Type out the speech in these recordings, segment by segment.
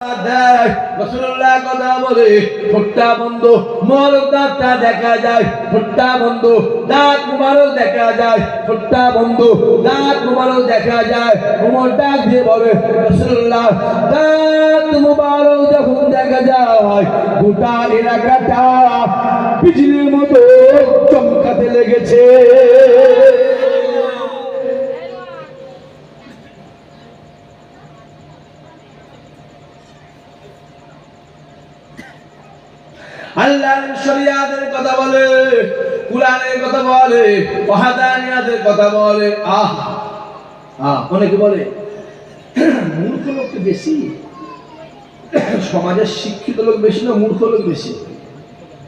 রাসূলুল্লাহ কথা বলে ঠোঁটটা বন্ধ, মোবারক দাঁতটা দেখা যায়, ঠোঁটটা বন্ধ, দাঁত মোবারক দেখা যায়, ঠোঁটটা বন্ধ, দাঁত মোবারক দেখা যায়। ওমর ডাক দিয়ে বলে, রাসূলুল্লাহ দাঁত মোবারক যখন দেখা যায় গোটা এলাকাটা বিজলির মতো চমকাতে লেগেছে। আল্লাহর শরীয়তের কথা বলে, কুরআনের কথা বলে, ওয়াহদানিয়াতের কথা বলে। অনেকে বলে মূর্খ লোক বেশি, সমাজের শিক্ষিত লোক বেশি না মূর্খ লোক বেশি?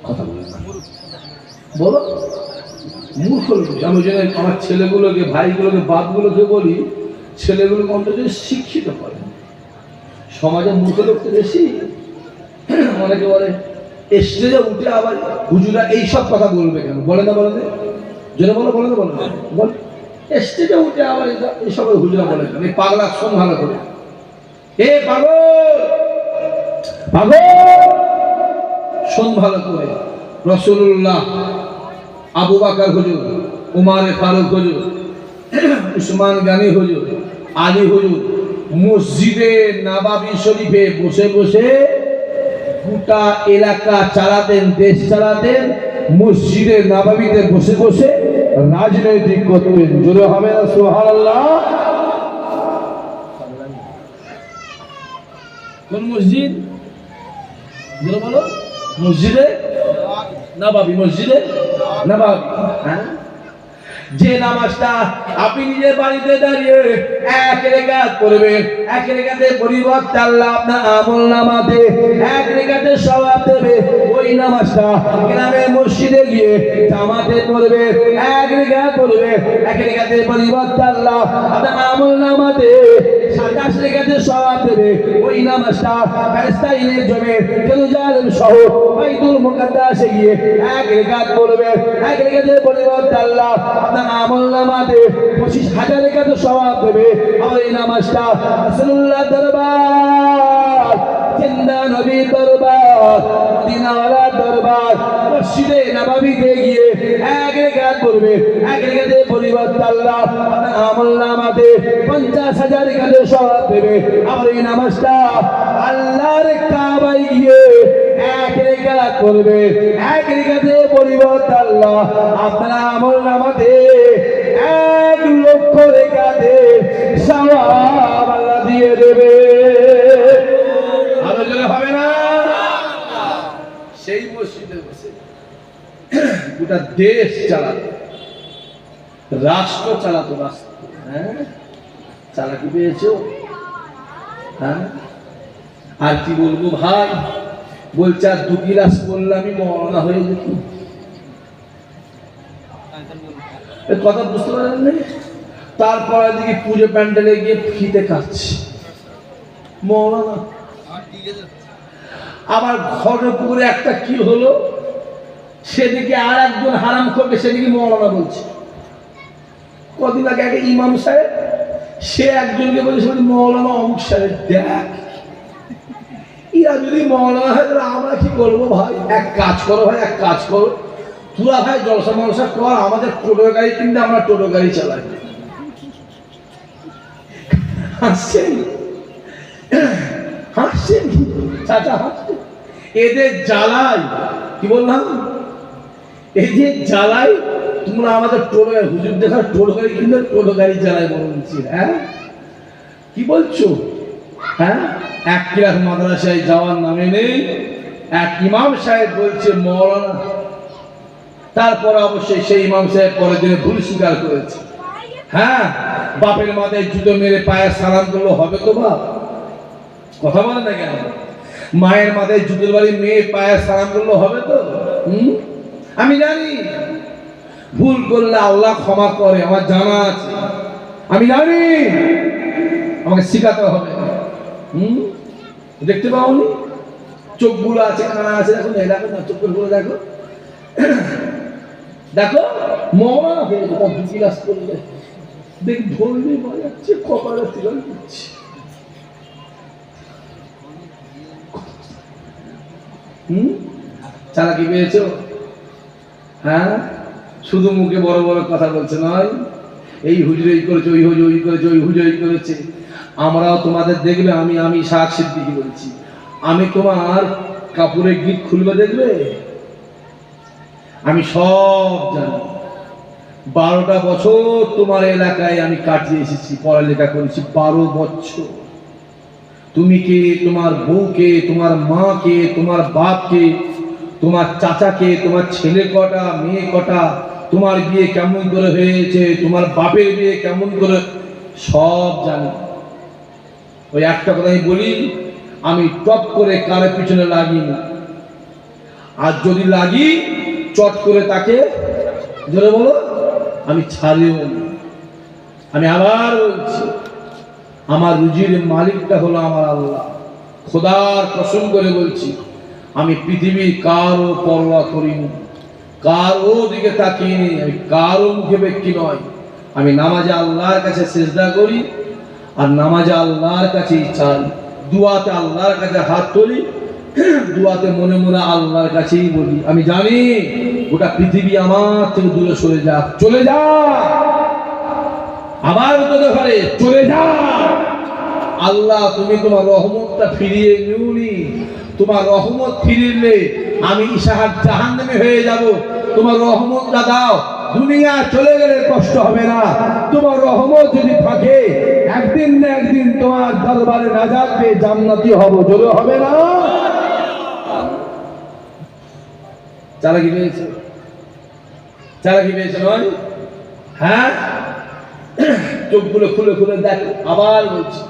কথা বলে না, বলো মূর্খ লোক। আমি যেন আমার ছেলেগুলোকে, ভাইগুলোকে, বাপগুলোকে বলি ছেলেগুলোকে অন্তত শিক্ষিত করে। সমাজের মূর্খ লোক তো বেশি। অনেকে বলে স্টেজে উঠে আবার হুজুরা এইসব কথা বলবে কেন? বলে না, বলে না, যেন বলো, বলে না, বলে না, বল স্টেজে উঠে আবার এইসব হুজুরা বলে কেন? এই পাগলা শোন ভালো করে, এ পাগল পাগল শোন ভালো করে। রাসূলুল্লাহ, আবু বকর হুজুর, উমর ফারুক হুজুর, উসমান গনি হুজুর, আলী হুজুর মসজিদে নববী শরীফে বসে বসে গোটা এলাকা চালাতেন, দেশ চালাতেন। মসজিদে নববীতে বসে বসে রাজনৈতিক করতেন। জোরে হবে না সুবহানাল্লাহ? কোন মসজিদ? জোরে বলো। মসজিদে নববী, মসজিদে নববী। হ্যাঁ, যে নামাজটা আপনি নিজের বাড়িতে দাঁড়িয়ে এক রেকাত পড়বেন, এক রেকাতের পরিবর্তে আল্লাহ আপনার আমলনামাতে এক রেকাতের সওয়াব দেবে। ওই নামাজটা গ্রামের মসজিদে গিয়ে জামাতে পড়বে, এক রেকাত পড়বে, এক রেকাতের পরিবর্তে আল্লাহ আপনার আমলনামাতে 27 রেকাতের সওয়াব দেবে। ওই নামাজটা প্যালেস্টাইনের জমি জেরুজালেম শহর বাইতুল মুকাদ্দাসে গিয়ে এক রেকাত পড়বে, এক রেকাতের পরিবর্তে আল্লাহ আমলনামাতে 25,000 রেকাতের সওয়াব দেবে। আর এই নামাজটা রাসূলুল্লাহ দরবার, জিন্দা নবী দরবার, মদিনাওয়ালার দরবার, মসজিদে নববীতে গিয়ে এক রেকাত পড়বে, এক রেকাতের পরিবর্তে আল্লাহ আমলনামাতে 50,000 রেকাতের সওয়াব দেবে। আর এই নামাজটা আল্লাহর কাবায় গিয়ে এক রেকাত পড়বে, এক রেকাতের পরিবর্তে আল্লাহ আপনার আমলনামাতে 1 লক্ষ রেকাতের সওয়াব আল্লাহ দিয়ে দেবে। আলোচনা হবে না? সেই মসজিদে বসে গোটা দেশ চালাতো, রাষ্ট্র চালাতো, রাষ্ট্র। হ্যাঁ, চালাকি পেয়েছো? হ্যাঁ, আর কি বলবো ভাই, বলছে আর 2 গিলাস করলে আমি মওলানা হয়ে যেত। কথা বুঝতে পারেন না? তারপরে দিকে পুজো প্যান্ডেলে গিয়ে ফিতে কাটছে মওলানা। আবার ঘটপুরে একটা কি হলো, সেদিকে আর একজন হারাম করবে, সেদিকে মওলানা বলছে। কদিন আগে একটা ইমাম সাহেব, সে একজনকে বলছে মওলানা অমুক সাহেব। দেখ, ইয়া যদি মওলানা হয় তাহলে আমরা কি করবো ভাই? এক কাজ করো ভাই, এক কাজ করো, তোরা ভাই জলসা মলসা কর, আমাদের টোটো গাড়ি কিনতে আমরা টোটো গাড়ি চালাই। হাসছেন, হাসছেন চাচা, হাসছেন। এদের জ্বালাই, কি বললাম, এদের জ্বালাই তোমরা আমাদের টোটো হুজুর দেখা টোটো গাড়ি কিনতে টোটো গাড়ি চালাই বলছি। হ্যাঁ, কি বলছো? হ্যাঁ, 1 ক্লাস মাদ্রাসায় যাওয়ার নামে নেই, এক ইমাম সাহেব বলছে মওলানা। তারপর অবশ্যই সেই ইমাম সাহেব পরের দিনে ভুল স্বীকার করেছে। হ্যাঁ, বাপের মাথায় জুতো মেরে পায়ে সালাম করলো হবে তো বাপ? কথা বলে না কেন? মায়ের মাথায় জুতোর বাড়ি মেয়ে পায়ে সালাম করলো হবে তো? আমি জানি ভুল করলে আল্লাহ ক্ষমা করে, আমার জানা আছে, আমি জানি, আমাকে শিখাতে হবে। দেখতে পাওনি? চোখগুলো আছে, কানা আছে, দেখো না, দেখো না, চোখগুলো দেখো, দেখো মওলানা হয়ে যেত 2 গিলাস করলে। দেখ ধরলে বাজাচ্ছে, কপালে তিলক দিচ্ছে। চালাকি পেয়েছো? হ্যাঁ, শুধু মুখে বড় বড় কথা বলছে নয়, এই হুজুর এই করেছে, ওই হুজুর ওই করেছে, ওই হুজুর এই করেছে। আমরাও তোমাদের দেখবে, আমি শাহ সিদ্দিকী বলছি, আমি তোমার কাপড়ের গিট খুলবে দেখবে, আমি সব জানি। 12টা বছর তোমার এলাকায় আমি কাটিয়ে এসেছি, পড়ালেখা করেছি 12 বছর। তুমি কে, তোমার বউকে, তোমার মাকে, তোমার বাপকে, তোমার চাচাকে, তোমার ছেলে কটা, মেয়ে কটা, তোমার বিয়ে কেমন করে হয়েছে, তোমার বাপের বিয়ে কেমন করে, সব জানি। ওই একটা কথাই বলি, আমি টপ করে কারো পিছনে লাগি না, আর যদি লাগি চট করে তাকে জোরে বলো আমি ছাড়িও না। আমি আবার বলছি, আমার রুজির মালিকটা হলো আমার আল্লাহ। খোদার কসম করে বলছি, আমি পৃথিবীর কারো পরোয়া করিনি, কারো দিকে তাকিয়ে, আমি কারো মুখে ব্যক্তি নয়। আমি নামাজে আল্লাহর কাছে সিজদা করি, আর নামাজে আল্লাহর কাছেই চাই, দুয়াতে আল্লাহর কাছে হাত তুলি, দুয়াতে মনে মনে আল্লাহর কাছেই বলি। আমি জানি গোটা পৃথিবী আমার থেকে দূরে সরে যাক, চলে যা, আবার তোদের ঘরে চলে যা। আল্লাহ তুমি তোমার রহমতটা ফিরিয়ে নিউনি, তোমার রহমত ফিরিলে আমি ইশাহাত জাহান্নামে হয়ে যাব। তোমার রহমতটা দাও, দুনিয়া চলে গেলে কষ্ট হবে না। তোমার রহমত যদি থাকে, একদিন না একদিন তোমার দরবারে নাজাত পেয়ে জান্নাতি হব, জোরে হবে না? চালাকি পেয়েছে, চালাকি পেয়েছে নয়? হ্যাঁ, চোখগুলো খুলে খুলে দেখো, আবার বলছি,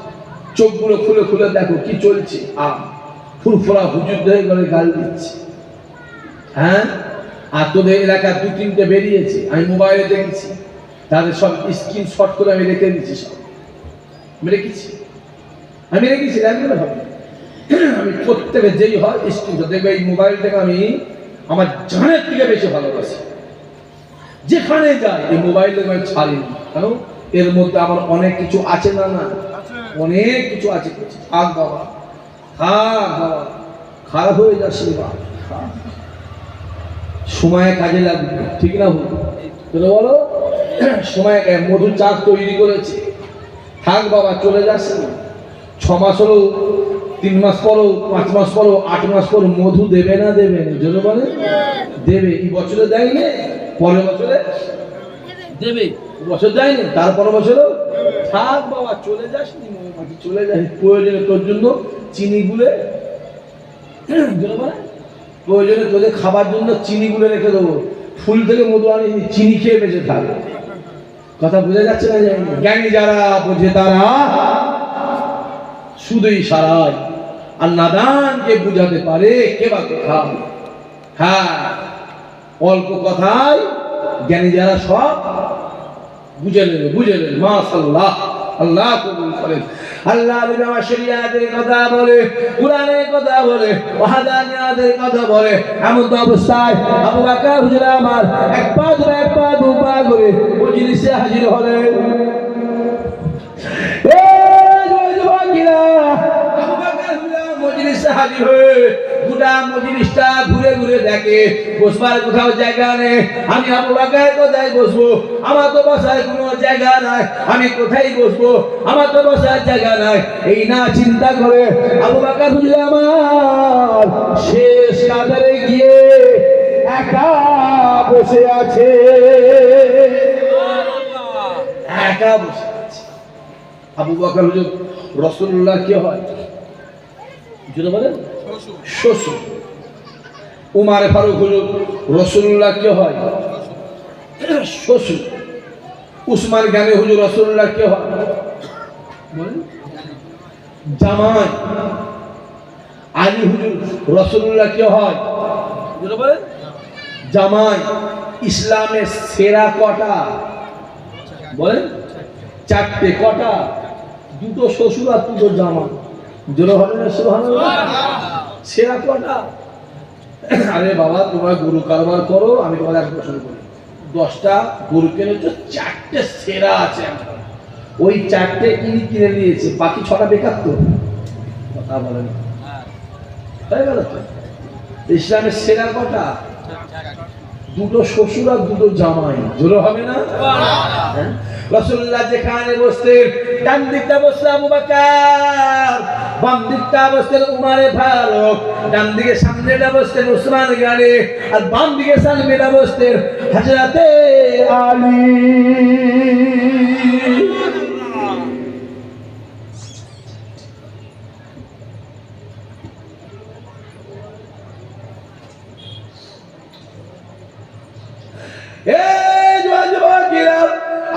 চোখগুলো খুলে খুলে দেখো কি চলছে। ফুরফুরা হুজুর ধরে করে গাল দিচ্ছে। হ্যাঁ, আর তোদের এলাকা 2-3টে বেরিয়েছে, আমি মোবাইলে দেখেছি, তাদের সব স্ক্রিনশট করে আমি রেখে দিচ্ছি, সব আমি রেখেছি, রাখবে না ভাবে। আমি প্রত্যেকে যেই হয় স্ক্রিনশট দেখবে, এই মোবাইলটাকে আমি আমার জানের থেকে বেশি ভালোবাসি। যেখানে যাই এই মোবাইলটাকে আমি ছাড়িনি, কারণ এর মধ্যে আমার অনেক কিছু আছে, না না অনেক কিছু আছে। থাক বাবা, থাক বাবা, খারাপ হয়ে যাচ্ছে বাবা, সময় কাজে লাগবে, ঠিক না বলো? সময় মধুর চাক তৈরি করেছে, থাক বাবা, চলে যাচ্ছে না। 6 মাস হলো, 3 মাস পরও, 5 মাস পরও, 8 মাস পরও মধু দেবে না, দেবে না? জোরে বলে দেবে। এই বছরে দেয়নি, পরের বছরে দেবে। বছর দেয়নি, তারপর বছরও থাক বাবা, চলে যাস নি, চলে যাস। প্রয়োজনে তোর জন্য চিনি গুলে, প্রয়োজনে তোদের খাবার জন্য চিনি গুলে রেখে দেবো, ফুল থেকে মধু আনি, চিনি খেয়ে বেঁচে থাকবে। কথা বোঝা যাচ্ছে না? জ্ঞানী যারা বোঝে তারা শুধুই সারায়, আর নাদানকে বুঝাতে পারে কে বা কোথায়। হ্যাঁ, অল্প কথায় জ্ঞানী যারা সব বুঝে নেবে। মাশাআল্লাহ, আল্লাহ কবুল করেন। আল্লাহ বিনা শরিয়াতের কথা বলে, কুরআনের কথা বলে, ওয়াহদানিয়াতের কথা বলে। এমন তো অবস্থায় আবু বকর হুজুর আমার এক পা ধরে এক পা দু পা করে মজলিসে হাজির হলেন। হাজির হয়ে গোটা মজলিসটা ঘুরে ঘুরে দেখে, বসবার কোথাও জায়গা নেই। আমি আবু বকর কোথায় বসবো? আমার তো বসার কোনো জায়গা নাই, আমি কোথায় বসবো? আমার তো বসার জায়গা নাই। এই না চিন্তা করে আবু বকর হুজুর আমার শেষ কাতারে গিয়ে একা বসে আছে, একা বসে আছে। আবু বকর হুজুর রাসূলুল্লাহ কি হয়? যদি বলেন শ্বশুর। উমার ফারুক হুজুর রাসূলুল্লাহ কে হয়? শ্বশুর। উসমান গানি হুজুর রাসূলুল্লাহ কে হয়? বলেন জামাই। আলী হুজুর রাসূলুল্লাহ কে হয়? যদি বলেন জামাই। ইসলামের সেরা কটা? বলেন 4টে। কটা? 2টো শ্বশুর আর 2টো জামাই। জোরে হবে না সুবহানাল্লাহ? সেরা কটা? আরে বাবা, তোমরা গরু কারবার করো, আমি তোমাদের এক প্রশ্ন করি। 10টা গরু কিনেছো, 4টে সেরা আছে, ওই 4টে কিনে নিয়েছে, বাকি 6টা বেকার তো। কথা বলেন হয়ে গেল তো? ইসলামের সেরা কটা? দুটো শ্বশুর আর দুটো জামাই। জোরে হবে না? রাসূলুল্লাহ যেখানে বসতেন ডান দিকটা বসতো আবু বকর, বাম দিকটা বসতেন উমরে ফারুক, ডান দিকে সামনেটা বসতেন উসমান গনি, আর বাম দিকে সামনেটা বসতেন হযরতে আলী।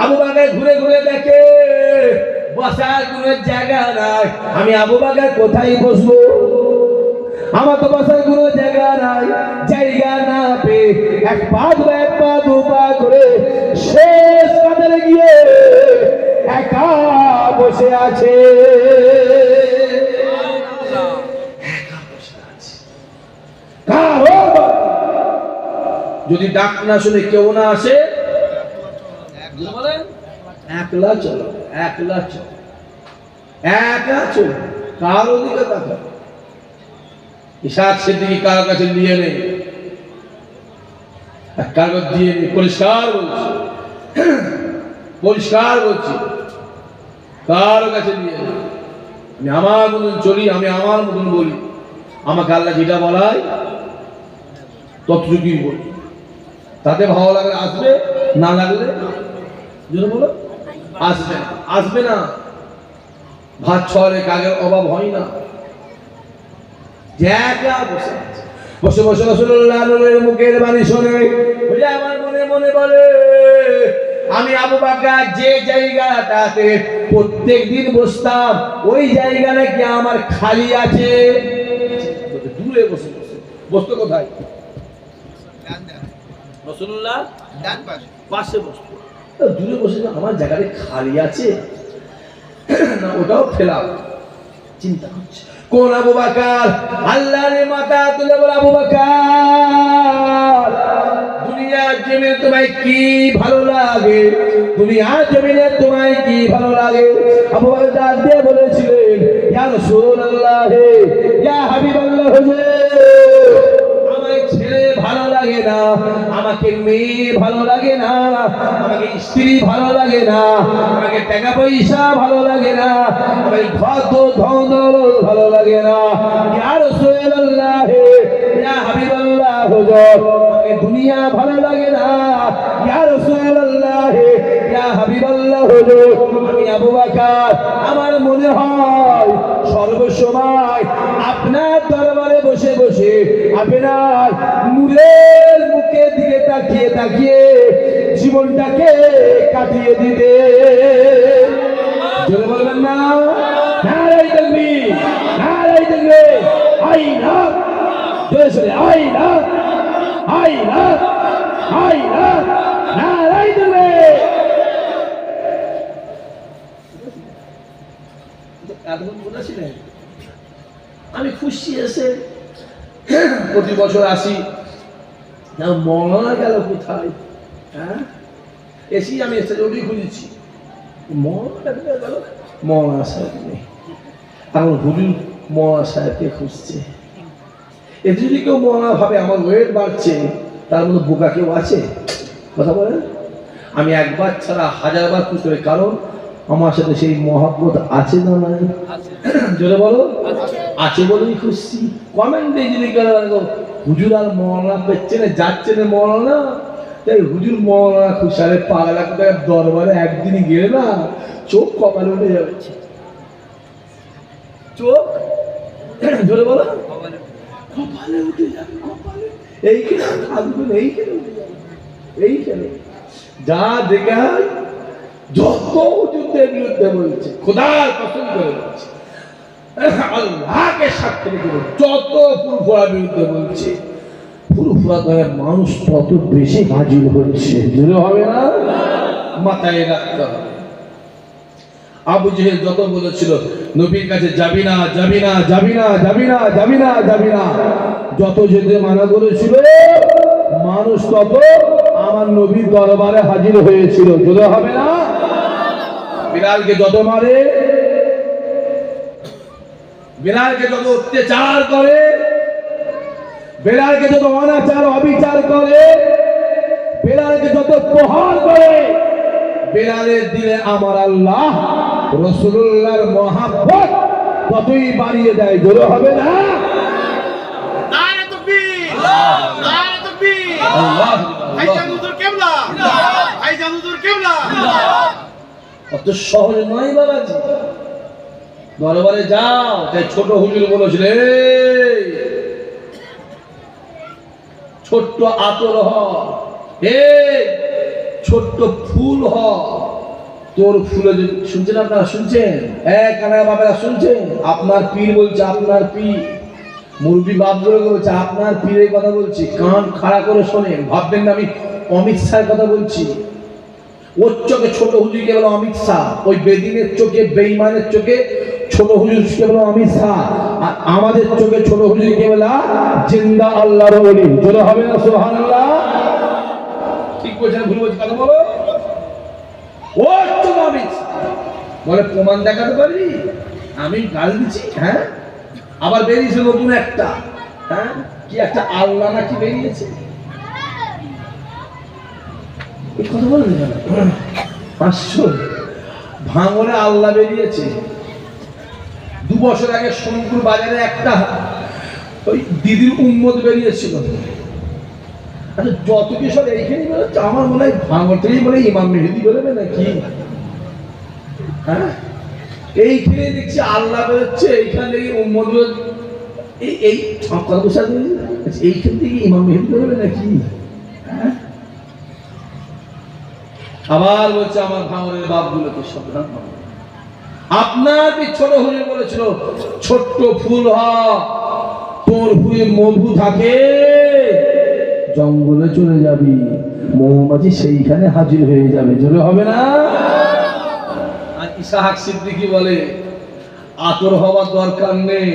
আবু বকর ঘুরে ঘুরে দেখে বসার কোনো জায়গা নাই। আমি আবু বকর কোথায় বসবো? আমার তো বসার কোনো জায়গা নাই। জায়গা না পেয়ে এক পা দু পা করে শেষ কাতারে গিয়ে একা বসে আছে। যদি ডাক না শুনে কেউ না আসে, একলা চলো, একলা চলো, একা চলো, কারো দিকে তাকাবে। ইশাক সিদ্দিকী কারো কাছে নিয়ে নেই, কাগজ দিয়ে নেই, পরিষ্কার বলছি, পরিষ্কার বলছি, কারো কাছে নিয়ে নেই। আমি আমার মতন চলি, আমি আমার মতন বলি, আমাকে আল্লাহ যেটা বলায় ততটুকুই বলি। তাতে ভালো লাগলে আসবে, না লাগলে যদি বলো আসবে না, আসবে না। ভাত ছড়ে কাগের অভাব হয় না। বসে বসে রাসূলুল্লাহ নূরের মুখের বাণী শুনে বলে আমার মনে মনে বলে, আমি আবু বকর যে জায়গাটাতে প্রত্যেকদিন বসতাম ওই জায়গাটা কি আমার খালি আছে? দূরে বসে বসে বসতো কোথায়? রাসূলুল্লাহ ডান পাশে বসতো। দূরে বসে আমার জায়গাটা খালি আছে না ওটাও ফেলাও, চিন্তা করছে। কোন আবু বকর? আল্লাহর মাথা তুলে বলে আবু বকর, দুনিয়ার জমিনে তোমায় কি ভালো লাগে? দুনিয়ার জমিনে তোমায় কি ভালো লাগে? আবু বকর ডাক দিয়ে বলেছিলেন, ইয়া রাসূলুল্লাহ, ইয়া হাবিবাল্লাহ, আমায় ছেলে ভালো লাগে না, আমাকে মেয়ে ভালো লাগে না, আমাকে স্ত্রী ভালো লাগে না, আমাকে টাকা পয়সা ভালো লাগে না, আমাকে ধন ভালো লাগে না। ইয়া রাসূলুল্লাহ, ইয়া হাবিবাল্লাহ, আমাকে দুনিয়া ভালো লাগে না। ইয়া রাসূলুল্লাহ, ইয়া হাবিবাল্লাহ, আমি আবু বকর আমার মনে হয় সর্বসময় আপনার দরবারে বসে বসে আপনার নূরের মুখের দিকে তাকিয়ে তাকিয়ে জীবনটাকে কাটিয়ে দিতে। জোরে বলবেন না? নারায়ে তাকবীর, নারায়ে তাকবীর, আইনা দেশে আইনা, আইনা, আইনা, নারায়ে তাকবীর। এতক্ষণ বলেছিলেন আমি খুশি এসে প্রতি বছর আসি, মৌলানা গেল কোথায়? হ্যাঁ এসি আমি এসে ওটাই খুঁজেছি, মৌলানা গেল, মৌলানা সাহেব নেই। এখন হুজুর মৌলানা সাহেবকে খুঁজছে। এতে যদি কেউ মৌলানা ভাবে আমার ওয়েট বাড়ছে, তার মধ্যে বোকা কেউ আছে? কথা বলেন। আমি একবার ছাড়া হাজারবার খুঁজতে পারি, কারণ আমার সাথে সেই মহব্বত আছে না নাই? জোরে বলো আছে বলেই খুশি। কমেন্টে যদি হুজুর আর মৌলানা পেচ্ছে না, যাচ্ছে না মৌলানা, তাই হুজুর মৌলানা খুশি। আরে পাগলা কোথায়, দরবারে একদিনই গেলে না চোখ কপালে উঠে যাবে, চোখ জোরে বলো কপালে উঠে যাবে, কপালে এইখানে থাকবে না, এইখানে উঠে যাবে, এইখানে যা দেখে যত যুদ্ধের বিরুদ্ধে বলছে, খোদার কসম করে বলছে, আল্লাহকে সাক্ষী রেখে যত ফুরফুরা বিরুদ্ধে বলছে, ফুরফুরা দয়ের মানুষ তত বেশি হাজির হচ্ছে। জোরে হবে না? মাথায় রাখতে হবে। আবু জেহেল যত বলেছিল নবীর কাছে যাবি না, যাবি না, যাবি না, যাবি না, যাবি না, যাবি না, যত যেতে মানা করেছিল মানুষ তত আমার নবীর দরবারে হাজির হয়েছিল। জোরে হবে না? বিলালকে যত মারে, বিলালকে যত অত্যাচার করে, বেলালকে যত অনাচার অবিচার করে, বেলালকে যত প্রহার করে, বেলালের দিলে আমার আল্লাহ রাসূলুল্লাহর মহব্বত ততই বাড়িয়ে দেয়। জোরে হবে না? নারে তাকবীর, নারে তাকবীর। আল্লাহ ভাইজান হুজুর কিবলা, ভাইজান হুজুর কিবলা। অত সহজ নয় বাবাজি। দরবারে যাও, তাই ছোট হুজুর বলেছিল, ছোট্ট আতর হ, ছোট্ট ফুল হ, তোর ফুলে শুনছেন আপনারা? শুনছেন? কানা বাবারা শুনছেন? আপনার পীর বলছে, আপনার পীর মুরব্বী বাপ বলছে আপনার পীরের কথা বলছি, কান খাড়া করে শোনেন। ভাববেন না আমি অমিত শাহের কথা বলছি। ওর চোখে ছোট হুজুরকে বলো অমিত শাহ, ওই বেদিনের চোখে বেঈমানের চোখে ছোট হুজুরকে বলো অমিত শাহ, আর আমাদের চোখে ছোট হুজুরকে বলা জিন্দা আল্লাহর ওলি। জোরে হবে না সুবহানাল্লাহ? ঠিক বলছেন ভুল বলছি? কথা বলো। ও চোখ অমিত বলে প্রমাণ দেখাতে পারবি আমি গাল দিচ্ছি? হ্যাঁ, আবার বেরিয়েছে নতুন একটা, হ্যাঁ কি একটা আল্লাহ নাকি বেরিয়েছে, এই কথা বলেন কেন? 500 ভাঙরে আল্লাহ বেরিয়েছে। 2 বছর আগে সোনপুর বাজারে একটা ওই দিদির উম্মত বেরিয়েছিল। আচ্ছা যত কি সব এইখানে বেরোচ্ছে, আমার মনে হয় ভাঙর থেকেই বলে ইমাম মেহেদি বেরোবে নাকি? হ্যাঁ, এইখানে দেখছি আল্লাহ বেরোচ্ছে, এইখান থেকে উম্মত এই কথা বসা এইখান থেকে ইমাম মেহেদি বেরোবে নাকি? হ্যাঁ, আবার বলছে আমার ভাঙরের বাপগুলোকে সাবধান হও। আপনার ছোট হুজুর বলেছিল ছোট্ট ফুল হ, তোর ফুলে মধু থাকে, জঙ্গলে চলে যাবি, মৌমাছি সেইখানে হাজির হয়ে যাবে। জোরে হবে না? আর ইসাহাক সিদ্দিকী বলে আতর হওয়ার দরকার নেই,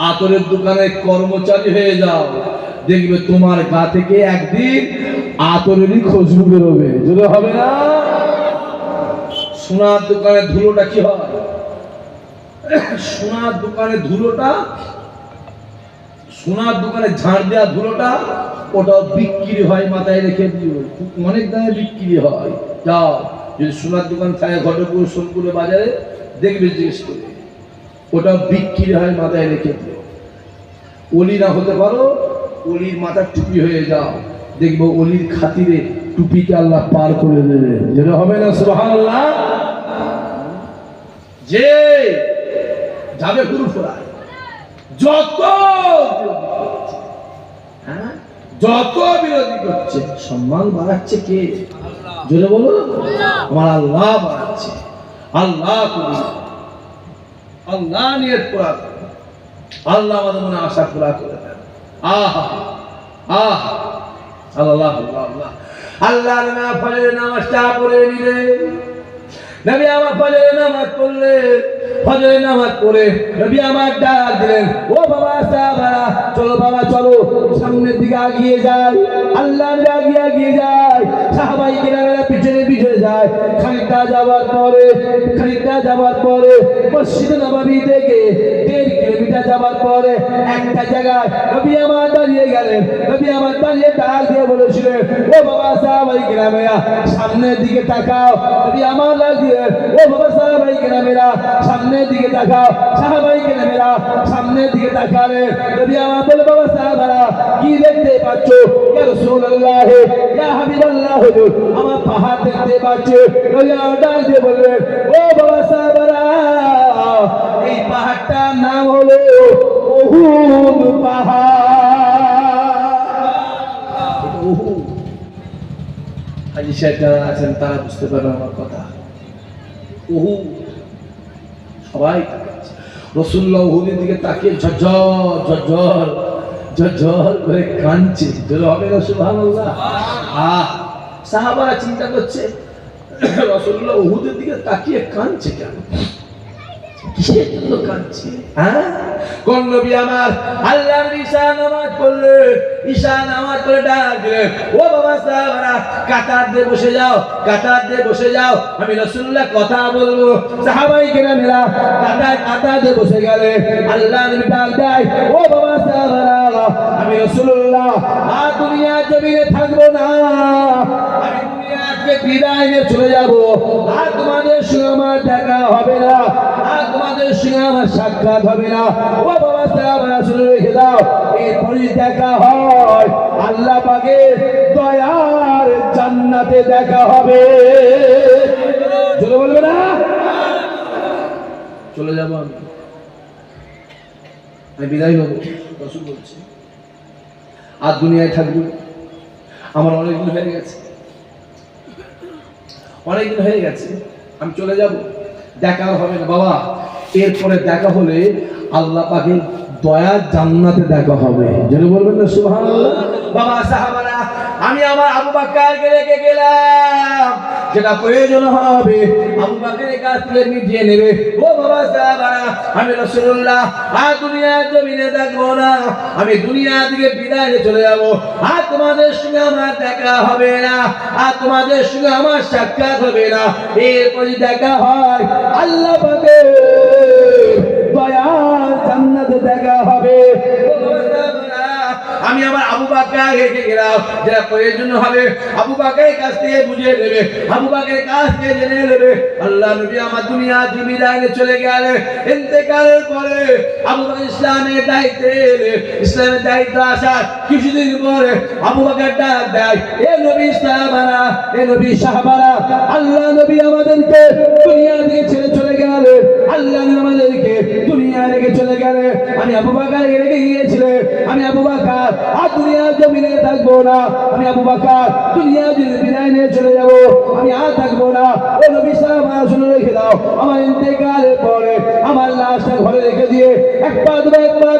আতরের দোকানে কর্মচারী হয়ে যাও, দেখবে তোমার গা থেকে একদিন আতরেরই খুশবু বেরোবে। জোরে হবে না? সোনার দোকানে ধুলোটা কি হয়? সোনার দোকানে ধুলোটা, সোনার দোকানে ঝাড় দেওয়া ধুলোটা, ওটাও বিক্রি হয়, মাথায় রেখে দিও, অনেক দামে বিক্রি হয়। যাও যদি সোনার দোকান থাকে ঘটপুর সোনপুরে বাজারে দেখবে, জিজ্ঞেস করে, ওটাও বিক্রি হয়, মাথায় রেখে দিও। অলি না হতে পারো, অলির মাথা টুপি হয়ে যাও, দেখবো অলির খাতিরে টুপিকে আল্লাহ পার করে দেবে। যেটা হবে না সুবহানাল্লাহ? যে যাবে গুরু ফোরায়, যত হ্যাঁ যত বিরোধী করছে, সম্মান বাড়াচ্ছে কে? জোরে বলো। আমার আল্লাহ বাড়াচ্ছে। আল্লাহ করি, আল্লাহ নিয়ত পুরা করে, আল্লাহ আমাদের মনে আশা পুরা করে দেন। আহা আহা, আল্লাহ আল্লাহ আল্লাহ আল্লাহ না ফজরের নামাজটা পড়ে নিলে, নবী আমার ফজরের নামাজ পড়লে, ফজরের নামাজ পড়ে নবী আমার ডাক দিলেন, ও বাবা সাহাবারা চলো বাবা চলো, সামনের দিকে এগিয়ে যাই। আল্লাহ এগিয়ে যায়, সাহাবাই কেরামেরা পিছনে পিছনে যায়। খানিকটা যাবার পরে মসজিদ নববী থেকে 1.5 কিলোমিটার যাবার পরে একটা জায়গায় নবী আমার দাঁড়িয়ে গেলেন। নবী আমার দাঁড়িয়ে ডাক দিয়ে বলেছিলেন, ও বাবা সাহাবাই কেরামেরা সামনের দিকে তাকাও। নবী আমার ডাক দিয়ে, ও বাবা সাহাবাই কেরামেরা সামনের দিকে তাকাও। সাহাবাই কেরামেরা সামনের দিকে তাকালে নবী আমার বলে, বাবা সাহাবারা কি দেখতে পাচ্ছ? ইয়া রাসূলুল্লাহ, ইয়া হাবিবাল্লাহ, হুজুর আমার পাহাড় দেখতে পাচ্ছি। নবী আমার ডাক দিয়ে বললেন, ও বাবা সাহাবারা এই পাহাড়টার নাম হলো উহুদ পাহাড়। উহুদ হাজী সাহেব যারা আছেন তারা বুঝতে পারবেন আমার কথা। উহুদ সবাই তাকাচ্ছে, রাসূলুল্লাহ উহুদের দিকে তাকিয়ে ঝরঝর করে কাঁদছে। জোরে হবে না সুবহানাল্লাহ? সাহাবারা চিন্তা করছে রাসূলুল্লাহ উহুদের দিকে তাকিয়ে কাঁদছে কেন, কিসের জন্য কাঁদছে? কোন নবী আমার আল্লাহর ঈশা নামাজ পড়লে, ঈশা নামাজ পড়ে ডাক দিলেন, ও বাবা সাহাবারা কাতার দিয়ে বসে যাও, কাতার দিয়ে বসে যাও, আমি রাসূলুল্লাহ কথা বলবো। সাহাবাই কেরামেরা কাতার দিয়ে বসে গেলে আল্লাহ নবী ডাক দেয়, ও বাবা সাহাবারা আমি রাসূলুল্লাহ আর দুনিয়া জমিনে থাকবো না, আমি দুনিয়াকে বিদায় নিয়ে চলে যাব, আর তোমাদের সঙ্গে আমার দেখা হবে না, আর তোমাদের সঙ্গে আমার সাক্ষাৎ হবে না। ও বাবা সাহেব রাসূল রেখে দাও, এরপরে দেখা হয় আল্লাহ পাকের দয়ার জান্নাতে দেখা হবে। চলে বলবে না চলে যাবো আমি বিদায় হবো, রাসূল বলছে আর দুনিয়ায় থাকবো। আমার অনেকদিন হয়ে গেছে, অনেকদিন হয়ে গেছে, আমি চলে যাব, দেখা হবে না বাবা। এরপরে দেখা হলে আল্লাহ পাকের দয়ার জান্নাতে দেখা হবে। যেন বলবেন না সুবহানাল্লাহ। বাবা সাহাবারা, আমি আমার আবু বকরকে রেখে গেলাম, যেটা প্রয়োজন হবে আবু বকরের কাছ থেকে মিটিয়ে নেবে। ও বাবা সাহাবারা, আমি রাসূলুল্লাহ আর দুনিয়ার জমিনে থাকবো না, আমি দুনিয়া থেকে বিদায় নিয়ে চলে যাব, আর তোমাদের সঙ্গে আমার দেখা হবে না, আর তোমাদের সঙ্গে আমার সাক্ষাৎ হবে না। এরপরে দেখা হয় আল্লাহ পাকের দয়ার জান্নাতে দেখা হবে। ও বাবা সাহাবারা, আমি আমার আবু বকর রেখে গেলাম, যেটা প্রয়োজন হবে আবু বকরের কাছ থেকে বুঝিয়ে নেবে, আবু বকরের কাছ থেকে জেনে নেবে। আল্লাহ নবী আমার দুনিয়া থেকে বিদায় নিয়ে চলে গেলে, ইন্তেকালের পরে আবু বকর ইসলামের দায়িত্বে এলে, ইসলামের দায়িত্ব আসার কিছুদিন পরে আবু বকর ডাক দেয়, এ নবী সাহাবারা, এ নবী সাহাবারা, আল্লাহ নবী আমাদেরকে দুনিয়া থেকে ছেড়ে চলে গেলে, আল্লাহ নবী আমাদেরকে দুনিয়া রেখে চলে গেলে, আমি আবু বকরকে রেখে গিয়েছিলেন, আমি আবু বকর আর দুনিয়ার জমিনে থাকবো না, আমি আবু বকর দুনিয়া থেকে বিদায় নিয়ে চলে যাব, আমি আর থাকবো না। ও নবী সাহাবারা শুনে রেখে দাও, আমার ইন্তেকালের পরে আমার লাশটা ঘরে রেখে দিয়ে এক পা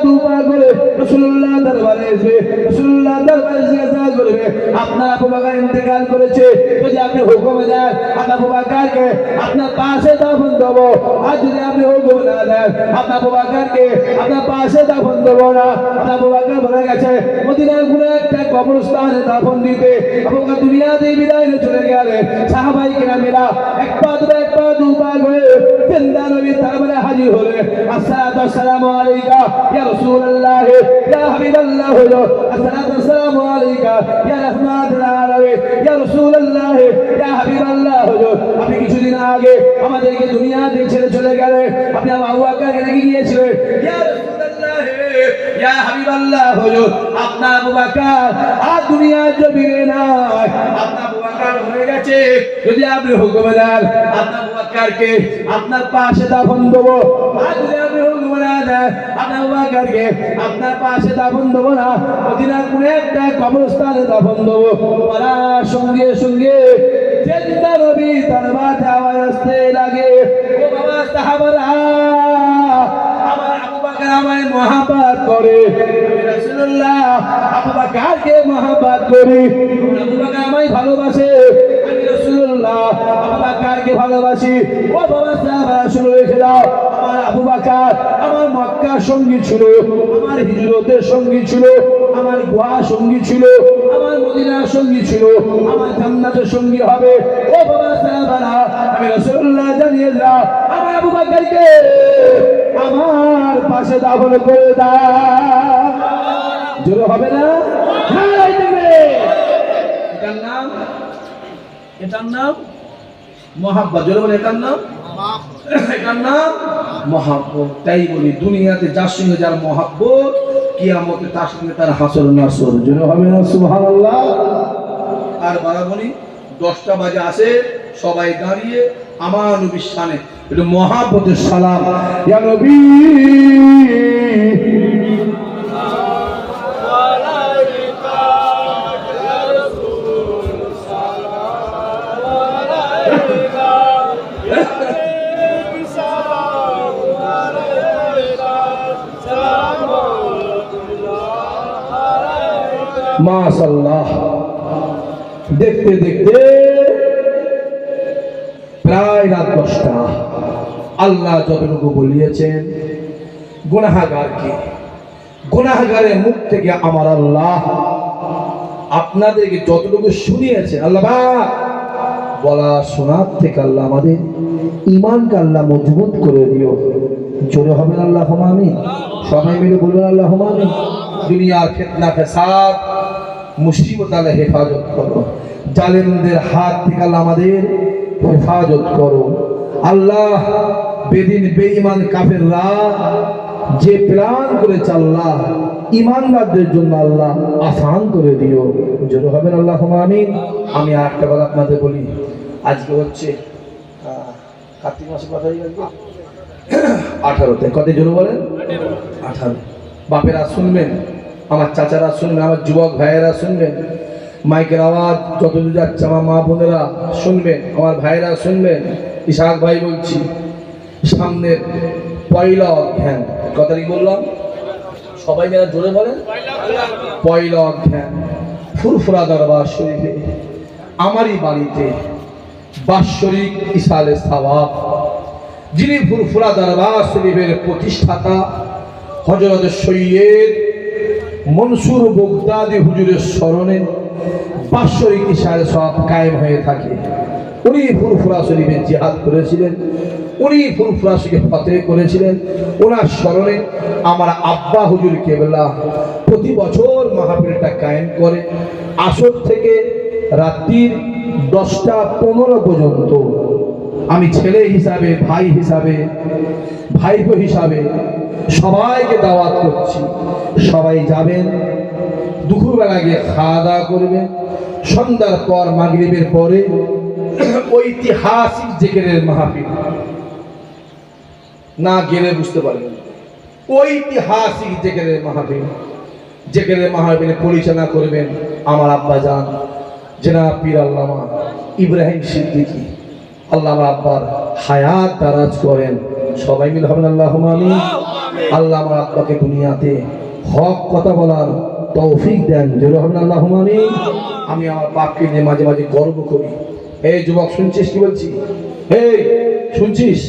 দু পা করে রাসূলুল্লাহ দরবারে আসবে, রাসূলুল্লাহ দরবারে জিজ্ঞাসা করবে, আপনার আবু বকর ইন্তেকাল করেছে, যদি আপনি হুকুম দেন আপনার আবু বকরকে আপনার পাশে দাফন দেবো, আর যদি আপনি হুকুম না দেন আপনার আবু বকরকে আপনার পাশে দাফন দেবো না। আপনার আবু বকর বলে গেছে মদিনার কোন একটা কবরস্থানে দাফন দিতে, আবু বকর দুনিয়া থেকে বিদায় নিয়ে চলে গেলেন। সাহাবায়ে কেরামেরা এক পা দু পা করে জিন্দা নবীর দরবারে হাজির হলেন। আসসালাতু ওয়াসসালামু আলাইকা ইয়া রাসূলুল্লাহ ইয়া হাবিবাল্লাহ, আসসালাতু ওয়াসসালামু আলাইকা ইয়া রাহমাতুল আলামিন ইয়া রাসূলুল্লাহ ইয়া হাবিবাল্লাহ। আপনি কিছুদিন আগে আমাদেরকে দুনিয়া থেকে ছেড়ে চলে গেলেন, আপনি আবু বকরকে রেখে গিয়েছিলেন, ইয়া রাসূলুল্লাহ ইয়া হাবিবাল্লাহ, আপনার আবু বকর আর দুনিয়ার জমিনে নাই, আপনার আবু বকর হয়ে গেছে, যদি আপনি হুকুম দেন আপনার আবু বকরকে আপনার পাশে দাফন দেবো, আর যদি আপনি হুকুম না দেন আপনার আবু বকরকে আপনার পাশে দাফন দেবো না, মদিনার কোন একটা কবরস্থানে দাফন দেবো। বলার সঙ্গে সঙ্গে জিন্দা নবী দরবারে আওয়াজ আসতে লাগে, ও বাবা সাহাবারা, আমার আবু বকর আমায় মহব্বত করে, আমি রাসূলুল্লাহ আবু বকরকে মহব্বত করি, আবু বকর আমায় ভালোবাসে, আমি রাসূলুল্লাহ আবু বকরকে ভালোবাসি। ও বাবা সাহাবারা শুনে রেখে দাও, আমার আবু বকর আমার মক্কার সঙ্গী ছিল, আমার হিজরতের সঙ্গী ছিল, আমার গোয়া সঙ্গী ছিল, আমার মদিনার সঙ্গী ছিল, আমার জান্নাতের সঙ্গী হবে। ও বাবা সাহাবারা, আমি রাসূলুল্লাহ জানিয়ে দিলাম, আমার আবু বকরকে আমার পাশে দাফন করে দাও। জোরে হবে না? হ্যাঁ, এটার নাম মহাব্বত। জোরে বলে এটার নাম মহাব্বত। তাই বলি দুনিয়াতে যার সঙ্গে যার মহাব্বত, কিয়ামতে তার সঙ্গে তার হাসর নাসর। জোরে হবে না? সুবহানাল্লাহ। আর বারাবনি 10টা বাজে আসে, সবাই দাঁড়িয়ে আমার নবীর শানে একটু মহাব্বতের সালাম। ইয়া নবী মাশাআল্লাহ। দেখতে দেখতে প্রায় রাত 10টা। আল্লাহ যতটুকু বলিয়েছেন গুনাহগারের মুখ থেকে আমার আল্লাহ আপনাদেরকে যতটুকু শুনিয়েছে, আল্লাহ বলা শোনার থেকে আল্লাহ আমাদের ঈমানকে আল্লাহ মজবুত করে দিও। জোরে হবেন আল্লাহুম্মা আমিন। সবাই মিলে বলবেন আল্লাহুম্মা আমিন। দুনিয়ার ফিতনা ফেসাদ মুসিবত আলে হেফাজত করো, জালেমদের হাত থেকে আল্লাহ আমাদের হেফাজত করো। আল্লাহ বেদিন বেঈমান কাফেররা যে প্ল্যান করেছে আল্লাহ ইমানদারদের জন্য আল্লাহ আসান করে দিও, জোরে হবেন আল্লাহুম্মা আমিন। আমি আর একটা কথা আপনাদের বলি, আজকে হচ্ছে কার্তিক মাসের কথা 18তে, কত জোরে বলেন? 18। বাপেরা শুনবেন, আমার চাচারা শুনবেন, আমার যুবক ভাইয়েরা শুনবেন, মাইকের আওয়াজ যতদূর যাচ্ছে আমার মা বোনেরা শুনবেন, আমার ভাইয়েরা শুনবেন। ইসাক ভাই বলছি, সামনের পয়লা অধ্যায়, কথাটি বললাম সবাই যারা জোরে বলেন, পয়লা অধ্যায় ফুরফুরা দরবার শরীফে আমারই বাড়িতে বাৎসরিক ইসালে সওয়াব, যিনি ফুরফুরা দরবার শরীফের প্রতিষ্ঠাতা হযরত সৈয়দ মনসুর বগদাদি হুজুরের স্মরণে বাৎসরিক ইসালে সওয়াব কায়েম হয়ে থাকে। উনি ফুরফুরা শরীফে জিহাদ করেছিলেন, উনি ফুরফুরা শরীফে ফতেহ করেছিলেন। ওনার স্মরণে আমার আব্বা হুজুর কেবলা প্রতি বছর মাহফিলটা কায়েম করে। আসর থেকে রাত্রির 10টা 15 পর্যন্ত আমি ছেলে হিসাবে, ভাই হিসাবে, ভাইপো হিসাবে সবাইকে দাওয়াত করছি, সবাই যাবেন, দুপুরবেলা গিয়ে খাওয়া দাওয়া করবেন, সন্ধ্যার পর মাগরিবের পরে ঐতিহাসিক জিকিরের মাহফিল, না গেলে বুঝতে পারবেন, ঐতিহাসিক জিকিরের মাহফিল, জিকিরের মাহফিলে পরিচালনা করবেন আমার আব্বা জান জনাব পীর আল্লামা ইব্রাহিম সিদ্দিকী। আল্লাহ আমার আব্বার হায়াত দারাজ করেন, সবাই মিলে হবেন আল্লাহুম্মা আমিন। আল্লাহ আমার আব্বাকে দুনিয়াতে হক কথা বলার তৌফিক দেন, জোরে হবেন আল্লাহুম্মা আমিন। আমি আমার বাপকে নিয়ে মাঝে মাঝে গর্ব করি। এই যুবক শুনছিস কি বলছি? এই শুনছিস?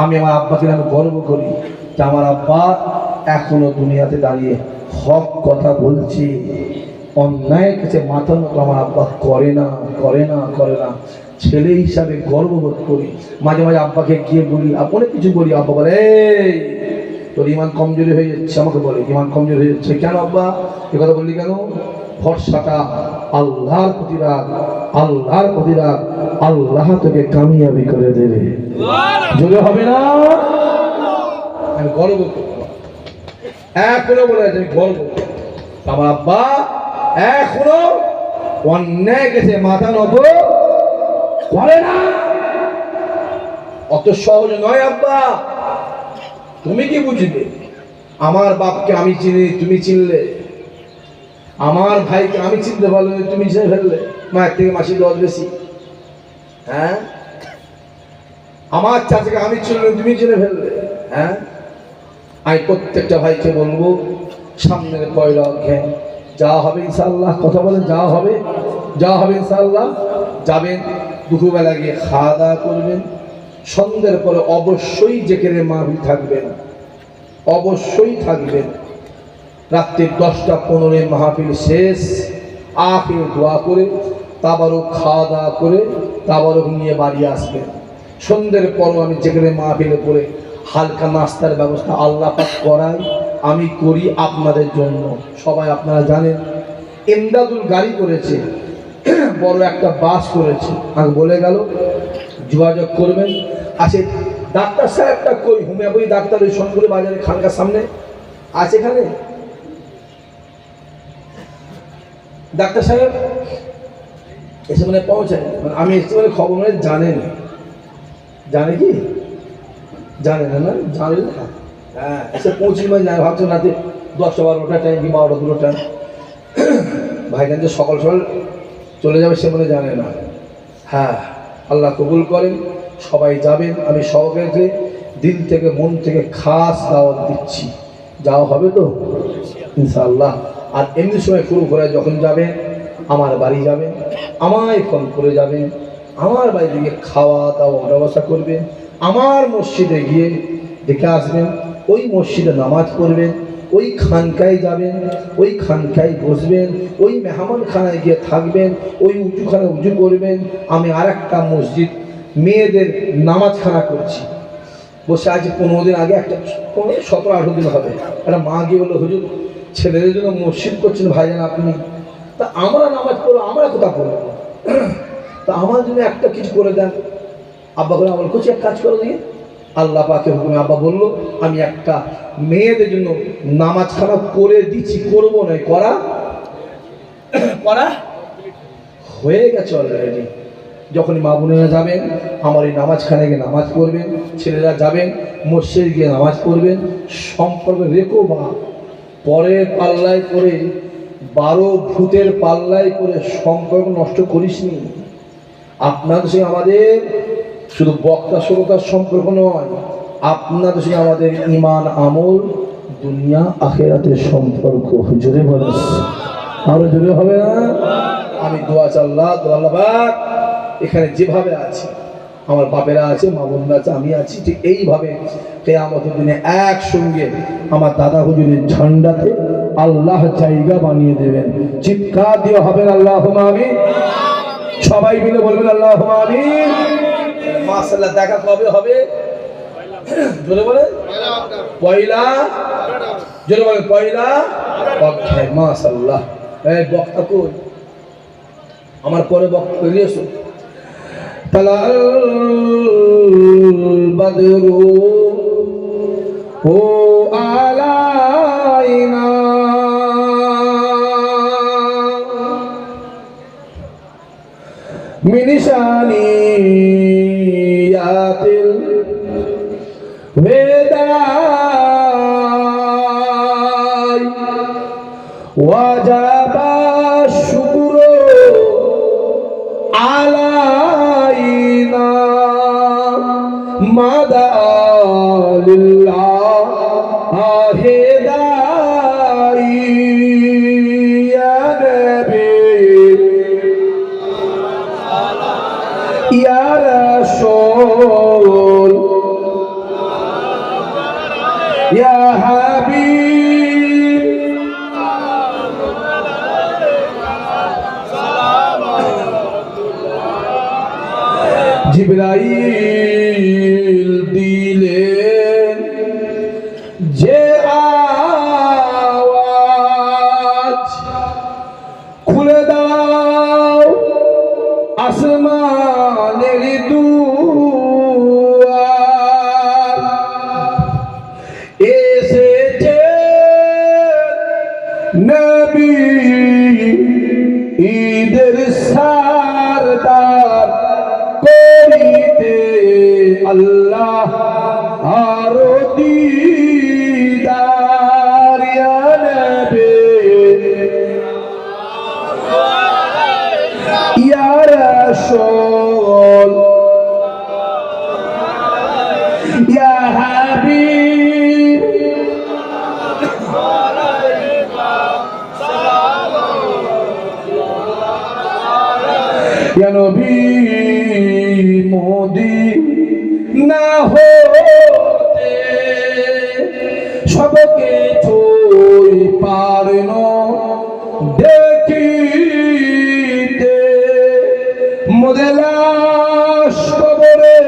আমি আমার আব্বাকে আমি গর্ব করি যে আমার আব্বা এখনো দুনিয়াতে দাঁড়িয়ে হক কথা বলছি, অন্যায়ের কাছে মাথা নত আমার আব্বা করে না, করে না, করে না। ছেলে হিসাবে গর্ববোধ করি। মাঝে মাঝে আব্বাকে গিয়ে বলি, অনেক কিছু বলি, আব্বা বলে এই তোর ইমান কমজোরি হয়ে যাচ্ছে, আমাকে বলে ইমান কমজোরি হয়ে যাচ্ছে। কেন আব্বা এ কথা বললি কেন? ভরসাটা আল্লাহর প্রতি রাখ, আল্লাহর প্রতি রাখ, আল্লাহ তোকে কামিয়াবি করে দেবে, জোরে হবে না? আমি গর্ব করি, এখনো বলে আমি গর্ব করি আমার আব্বা এখনো অন্যায় গেছে মাথা নত করে না। অত সহজ নয় আব্বা, তুমি কি বুঝবে? আমার বাপকে আমি চিনি, তুমি চিনলে, আমার ভাইকে আমি চিনতে পারলে তুমি চিনে ফেললে, মায়ের থেকে মাসি 10 বেশি। হ্যাঁ, আমার চাচাকে আমি চিনলে, তুমি চিনে ফেললে। হ্যাঁ, আমি প্রত্যেকটা ভাইকে বলবো সামনের পয়লা অধ্যায় যা হবে ইনশাআল্লাহ, কথা বলেন যা হবে, যা হবে ইনশাআল্লাহ, যাবেন, দুপুরবেলা গিয়ে খাওয়া দাওয়া করবেন, সন্ধ্যের পরে অবশ্যই জিকিরের মাহফিল থাকবেন, অবশ্যই থাকবেন। রাত্রি 10টা 15 মাহফিল শেষ, আখির দোয়া করে তাবারক খাওয়া দাওয়া করে তাবারক নিয়ে বাড়ি আসবেন। সন্ধ্যের পরও আমি জিকিরের মাহফিলে করে হালকা নাস্তার ব্যবস্থা আল্লাহ পাক করাই, আমি করি আপনাদের জন্য। সবাই আপনারা জানেন ইমদাদুল গাড়ি করেছে, বড় একটা বাস করেছে, আমি বলে গেল যোগাযোগ করবেন। আছে ডাক্তার সাহেবটা কই? হোমিওপ্যাথি ডাক্তার ওই সোনপুরে বাজারে খানকার সামনে আছে, এখানে ডাক্তার সাহেব এসে মানে পৌঁছায়, আমি এসে মানে খবর মানে জানেন, জানে কি জানে না? না জানে না। হ্যাঁ, এসে পৌঁছি মানে জানে, ভাবছেন রাতে 10টা 12টা টাইম কি 12টা 2টা টাইম, ভাইজান যে সকাল সকাল চলে যাবে সে মানে জানে না। হ্যাঁ, আল্লাহ কবুল করেন, সবাই যাবেন। আমি সবাইকে দিল থেকে মন থেকে খাস দাওয়াত দিচ্ছি, যাওয়া হবে তো ইনশাআল্লাহ। আর এমনি সময় পুরো ঘোরা যখন যাবেন আমার বাড়ি যাবেন, আমায় ফোন করে যাবেন, আমার বাড়িতে গিয়ে খাওয়া দাওয়া ব্যবস্থা করবেন, আমার মসজিদে গিয়ে দেখে আসবেন, ওই মসজিদে নামাজ পড়বেন, ওই খানকায় যাবেন, ওই খানকায় বসবেন, ওই মেহমানখানায় গিয়ে থাকবেন, ওই উঁচুখানে উঁচু করবেন। আমি আর একটা মসজিদ মেয়েদের নামাজখানা করছি, বসে আজ 15 দিন আগে, একটা 17-18 দিন হবে, একটা মা গিয়ে বললো হুজুর ছেলেদের জন্য মসজিদ করছেন ভাইজান আপনি, তা আমরা নামাজ পড়বো, আমরা কোথা পড়বো? তা আমার জন্য একটা কিছু করে দেন। আব্বা করে আমার করছি এক কাজ করে দিয়ে, আল্লাহ পাকে হুকুমে আব্বা বললো আমি একটা মেয়েদের জন্য নামাজখানা করে দিচ্ছি, করবো নয় করা করা হয়ে গেছে অলরেডি। যখনই মা বোনেরা যাবেন আমার এই নামাজখানে গিয়ে নামাজ পড়বেন, ছেলেরা যাবেন মসজিদে গিয়ে নামাজ পড়বেন, সম্পর্ক রেখো মা। পরের পাল্লায় করে 12 ভূতের পাল্লায় করে সম্পর্ক নষ্ট করিসনি। আপনাদের সঙ্গে আমাদের শুধু বক্তা শ্রোতার সম্পর্ক নয়, আপনাদের সঙ্গে আমাদের ঈমান আমল দুনিয়া আখিরাতের সম্পর্ক। জোরে বলে আরো জোরে হবে না? আমি দোয়া চাল্লাহ এখানে যেভাবে আছি, আমার বাপেরা আছে, মা বোনরা আছে, আমি আছি, ঠিক এইভাবে কিয়ামতের দিনে একসঙ্গে আমার দাদা হুজুরের ঝান্ডাতে আল্লাহ জায়গা বানিয়ে দেবেন। চিৎকার দিয়ে হবেন আল্লাহুম্মা আমিন। সবাই মিলে বলবেন আল্লাহুম্মা আমিন। মাশাআল্লাহ। দেখা কবে হবে? জোরে বলেন। পয়লা, জোরে বলেন পয়লা অধ্যায়। মাশাআল্লাহ। এই বক্তা কই? আমার পরে বক্তা কই এসো। তালাল বদরু ও আলাইনা মিনিশানিয়াতিল বেদাই ওয়াজাবা শুকরু আলাইনা মাদালিল্লাহ আহেদাই ইয়া নবী ইয়া রাসূল ইয়া হাবিব জিবরাইল দিলেন যে আওয়াজ, খুলে দাও আসমানের দুয়ার, এসেছে নবী ঈদের সারদার করিতে আল্লাহ আরো দিদার। ইয়া নবী ইয়া রাসূল ইয়া হাবিব ইয়া নবী মদিনা হতে সবকে ছুঁই পারেন দেখিতে, মোদেলাস কবরে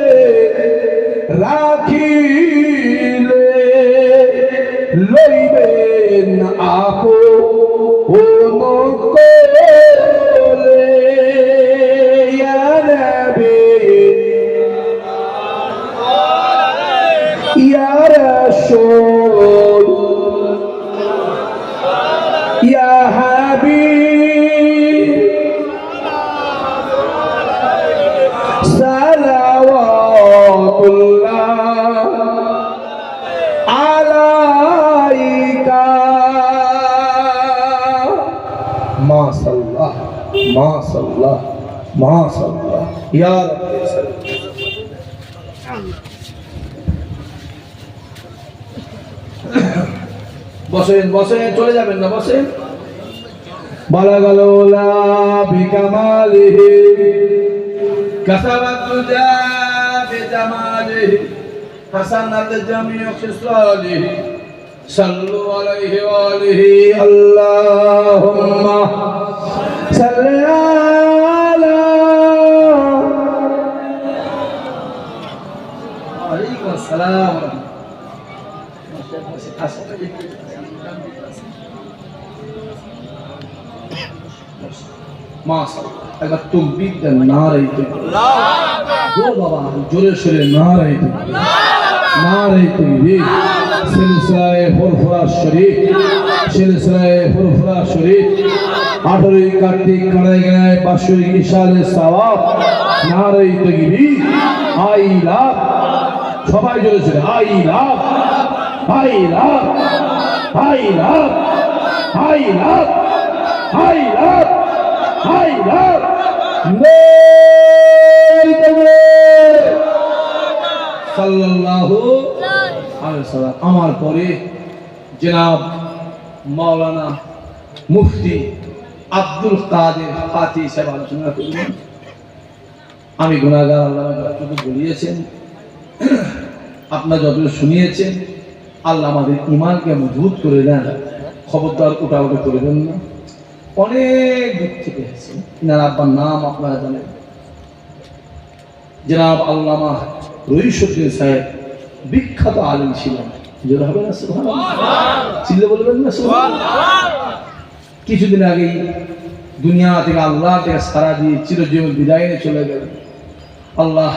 রাখিলে লইবেন আপন কোলে। ইয়া নবী ইয়া রাসূল ইয়া হাবিব সালাওয়াতুল্লাহ আলাইকা। মাশাআল্লাহ মাশাআল্লাহ মাশাআল্লাহ। ইয়া রাব্বি বসেন বসেন, চলে যাবেন না, বসেন। বালাগালোলা বিকামালিহি কাসাবাত তুজা বিজামালিহি হাসানাত জামিউ খিসালিহি সাল্লু আলাইহি ওয়া আলিহি আল্লাহুম্মা সাল্লি আলা আলাইকুম আসসালাম। মাশাআল্লাহ একবার তাকবীর দেন নারে তাকবীর ও বাবা জোরে সোরে নারে তাকবীর নারে তাকবীর সিলসিলায়ে ফুরফুরা শরীফ সিলসিলায়ে ফুরফুরা শরীফ 18 কার্তিক কানায় গায় 500 ইশারে সওয়াব নারে তাকবীর আই লাভ সবাই জোরে সোরে I love I love I love I love I love I love সাল্লাল্লাহু আলাইহি ওয়াসাল্লাম। আমার পরে জনাব মাওলানা মুফতি আব্দুল কাদের ফাতি সাহেব আলোচনা করবেন। আমি গুনাহগার, আল্লাহ যতটুকু বলিয়েছেন, আপনারা যতটুকু শুনিয়েছেন, আল্লাহ আমাদের ঈমানকে মজবুত করে দেন। খবরদার ওটা করবেন না। অনেক দিক থেকে এসেছেন, ইনার আব্বার নাম আপনারা জানেন, জনাব আল্লামা রইসুদ্দিন সাহেব বিখ্যাত আলেম ছিলেন। জোরে হবে না সুবহানাল্লাহ? চিল্লে বলবেন না সুবহানাল্লাহ? কিছুদিন আগেই দুনিয়া থেকে আল্লাহ থেকে সারা দিয়ে চিরজীবন বিদায় নিয়ে চলে গেলেন। আল্লাহ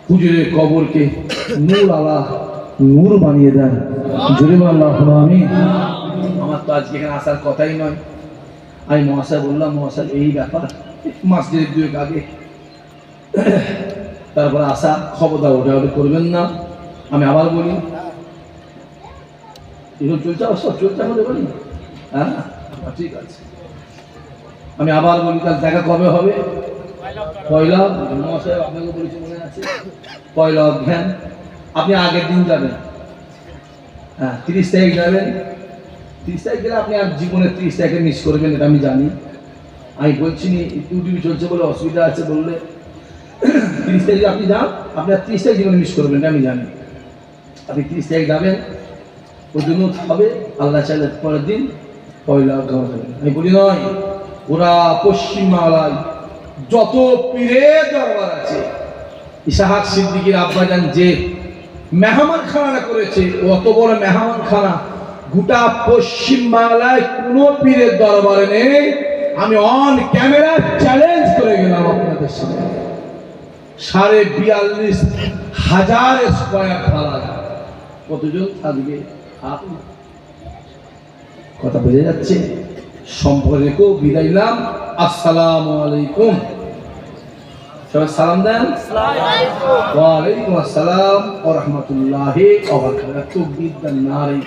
হুজুরের কবরকে নূর আলা নূর বানিয়ে দেন। জোরে বলেন আল্লাহুম্মা আমিন। আমার তো আজকে এখানে আসার কথাই নয়। আমি মহাশয় বললাম, মহাশয় এই ব্যাপার, মাস দেড়েক দুয়েক আগে, তারপরে আসা, খবরদার ওটা করবেন না। আমি আবার বলি, এগুলো চলছে, সব চলছে আমাদের বলি, হ্যাঁ ঠিক আছে। আমি আবার বলি, তার দেখা কবে হবে? পয়লা, মহাশয় আপনাকে বলেছি মনে আছে, পয়লা অজ্ঞান। আপনি আগের দিন যাবেন, হ্যাঁ 30 তারিখ যাবেন। 30 তারিখ গেলে আপনি আর জীবনে 30 তারিখে মিস করবেন, এটা আমি জানি। আমি বলছি ইউটিউবে চলছে বলে অসুবিধা আছে বললে 30 তারিখে আপনি যান, আপনি আর 30 তারিখ জীবনে মিস করবেন, এটা আমি জানি। আপনি 30 তারিখ যাবেন, ওই জন্য হবে, আল্লাহ চাইলে পরের দিন পয়লা অজ্ঞান যাবেন। আমি বলি নয়, ওরা পশ্চিমবাংলায় যত পীরের দরবার আছে, ইসাহাক সিদ্দিকীর আব্বাজান যে মেহমানখানা করেছে, অত বড় মেহমানখানা গোটা পশ্চিম বাংলায় কোন পীরের দরবারে নেই। আমি অন ক্যামেরা চ্যালেঞ্জ করে গেলাম আপনাদের সামনে, 42,500 স্কয়ার ফালা কতজন থাকবে? কথা বোঝা যাচ্ছে? সম্পর্কেও বিদায় নিলাম। আসসালামু আলাইকুম। সবাই সালাম দেন। ওয়া আলাইকুম আসসালাম ওয়া রাহমাতুল্লাহি ওয়া বারাকাতুহু।